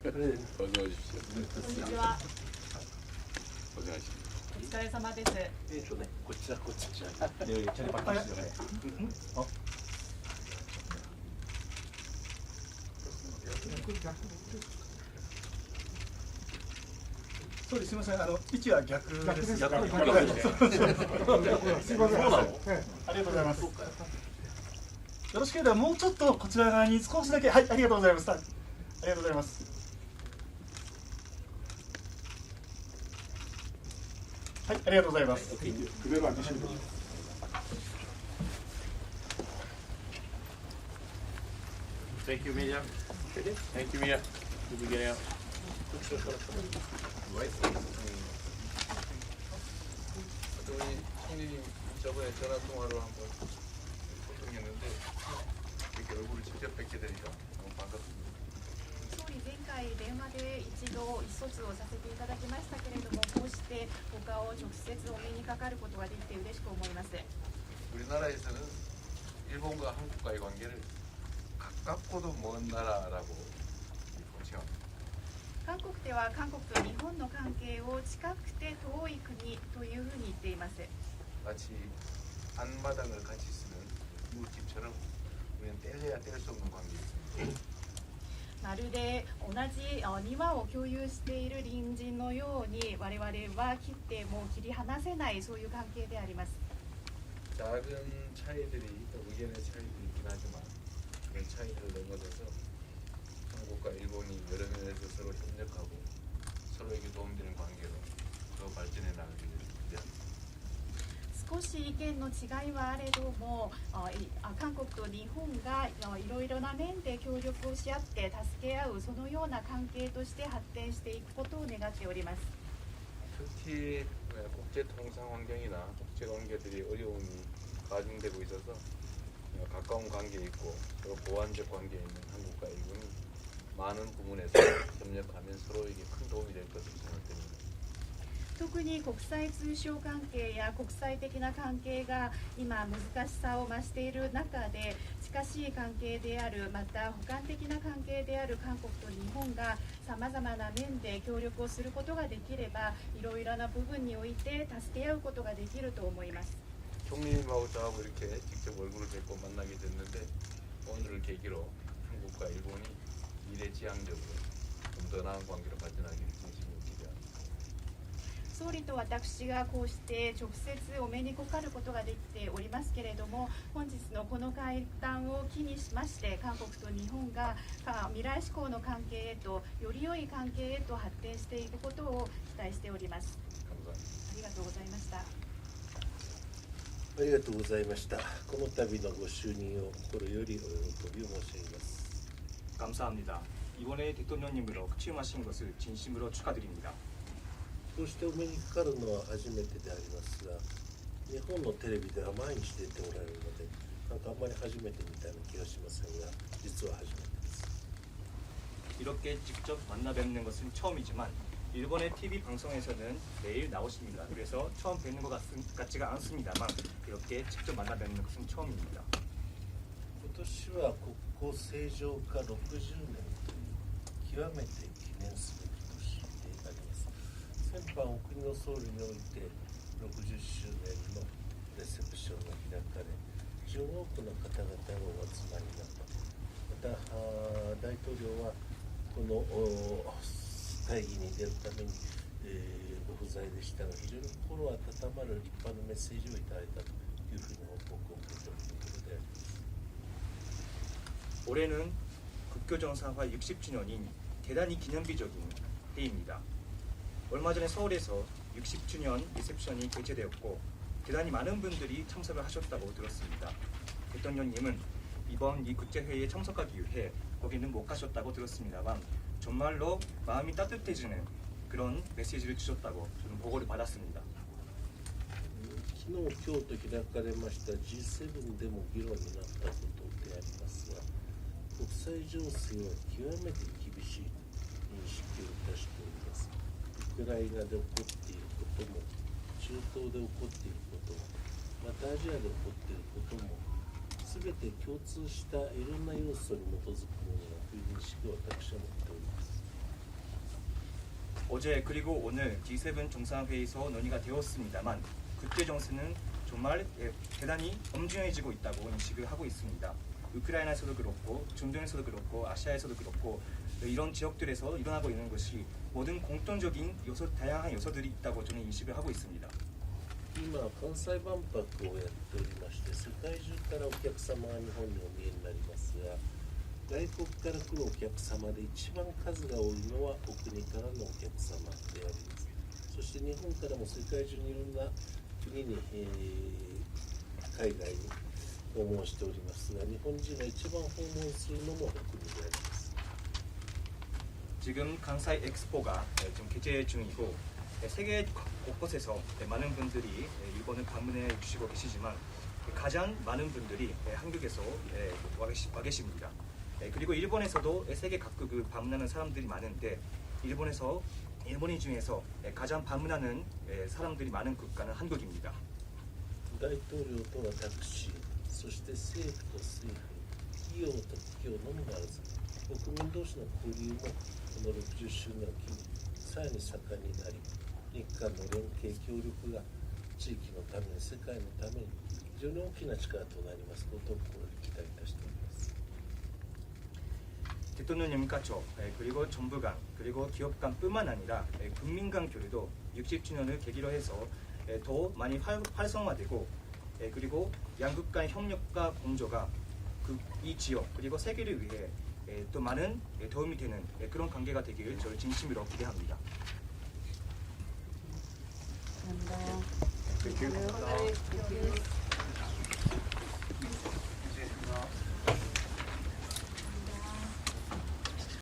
어서 오십시오. こんにちは。お願いします。お疲れ様です。こっちだこっちじゃ 네, 자리 바뀌시죠. 네. 어? そうです。すみません。位置は逆です。逆です。すみません。ありがとうございます。よろしければもうちょっとこちら側に少しだけ、はい、ありがとうございます。ありがとうございます。はい、ありがとうございます。Thank you, Mia. Thank you, Mia. Did we get out? 우리 총리님 저번에 전화 통화로 한번 소통했는데 이렇게 얼굴을 직접 뵙게 되니까 너무 반갑습니다. 総理前回電話で一度意思疎通をさせていただきましたけれども、こうしてお顔を直接お目にかかることができて嬉しく思います。 우리나라에서는 일본과 한국과의 관계를 가깝고도 먼 나라라고 공칭합니다. 韓国では韓国と日本の関係を近くて遠い国というふうに言っています。 마치 안마당을 같이 쓰는 이웃집처럼 우리는 뗄래야 뗄 수 없는 관계입니다. まるで同じ庭を共有している隣人のように、我々は切っても切り離せないそういう関係であります。 작은 차이들이 또 의견의 차이도 있긴 하지만 그런 차이들을 넘어서서 한국과 일본이 여러 면에서 서로 협력하고 서로에게 도움되는 관계로 더 발전해 나가기를 기대합니다. 少し意見の違いはあれども、韓国と日本がいろいろな面で協力をし合って助け合うそのような関係として発展していくことを願っております。 특히 국제 통상 환경이나 국제 관계들이 어려움이 가중되고 있어서 가까운 관계에 있고 또 보완적 관계에 있는 한국과 일본이 많은 부분에서 협력하면 서로에게 큰 도움이 될 것으로 생각됩니다. 特に国際通商関係や国際的な関係が今難しさを増している中で、近しい関係である、また補完的な関係である韓国と日本がさまざまな面で協力をすることができれば、いろいろな部分において助け合うことができると思います。 총리님하고 저하고 이렇게 직접 얼굴을 뵙고 만나게 됐는데 오늘을 계기로 한국과 일본이 미래지향적으로 좀 더 나은 관계로 발전하기를 진심으로 기대합니다. 総理と私がこうして直接お目にかかることができておりますけれども、本日のこの会談を機にしまして、韓国と日本が未来志向の関係へと、より良い関係へと発展していくことを期待しております。 감사합니다. ありがとうございました。 ありがとうございました。この度のご就任を心よりお喜びを申し上げます。 감사합니다. 이번에 대통령님으로 취임하신 것을 진심으로 축하드립니다. こうしてお目にかかるのは初めてでありますが、日本のテレビでは毎日出ておられるので、なんかあんまり初めてみたいな気がしませんが、実は初めてです。 이렇게 직접 만나 뵙는 것은 처음이지만 일본의 TV 방송에서는 매일 나오십니다. 그래서 처음 뵙는 것 같지가 않습니다만 이렇게 직접 만나 뵙는 것은 처음입니다. 今年は国交正常化60年という極めて記念すべき年であります。先般お国の総理において60周年のレセプションが開かれ、非常に多くの方々がお集まりになった。また大統領はこの会議に出るために、ご不在でしたが、非常に心温まる立派なメッセージをいただいたというふうに報告を受けておるところであります。 올해는 국교정상화 60주년인 대단히 기념비적인 해입니다. 얼마 전에 서울에서 60주년 리셉션이 개최되었고 대단히 많은 분들이 참석을 하셨다고 들었습니다. 대통령님은 이번 이 국제회의에 참석하기 위해 거기는 못 가셨다고 들었습니다만 정말로 마음이 따뜻해지는 그런 메시지를 주셨다고 저는 보고를 받았습니다. 昨日、今日と開かれました G7 でも議論になったことでありますが、国際情勢は極めて厳しい認識をいたしております。ウクライナで起こっていることも、中東で起こっていることも、またアジアで起こっていることも、すべて共通したいろんな要素に基づくものだという認識を私は持っております。 어제 그리고 오늘 G7 정상회의에서 논의가 되었습니다만 국제 정세는 정말 대단히 엄중해지고 있다고 인식을 하고 있습니다. 우크라이나에서도 그렇고 중동에서도 그렇고 아시아에서도 그렇고 이런 지역들에서 일어나고 있는 것이 모든 공통적인 다양한 요소들이 있다고 저는 인식을 하고 있습니다. 今関西万博をやっておりまして、世界中からお客様が日本にお見えになりますが、外国から来るお客様で一番数が多いのはお国からのお客様であります。そして日本からも世界中にいろんな国に、海外に訪問しておりますが、日本人が一番訪問するのもお国であります。 지금 강사이 엑스포가 지금 개최 중이고 세계 곳곳에서 많은 분들이 일본을 방문해 주시고 계시지만 가장 많은 분들이 한국에서 와 계십니다. 그리고 일본에서도 세계 각국을 방문하는 사람들이 많은데 일본인 중에서 가장 방문하는 사람들이 많은 국가는 한국입니다. 大統領と私、そして政府と政府、企業と企業のみならず、国民同士の交流もこの60周年を機にさらに盛んになり、日韓の連携協力が地域のために世界のために非常に大きな力となりますことを心に期待いたしております。 대통령님 가족 그리고 정부 간 그리고 기업 간뿐만 아니라 국민 간 교류도 60주년을 계기로 해서 더 많이 활성화되고 그리고 양국 간 협력과 공조가 이 지역 그리고 세계를 위해 또 많은 도움이 되는 그런 관계가 되기를 저를 진심으로 기대합니다. 감사합니다. Thank you.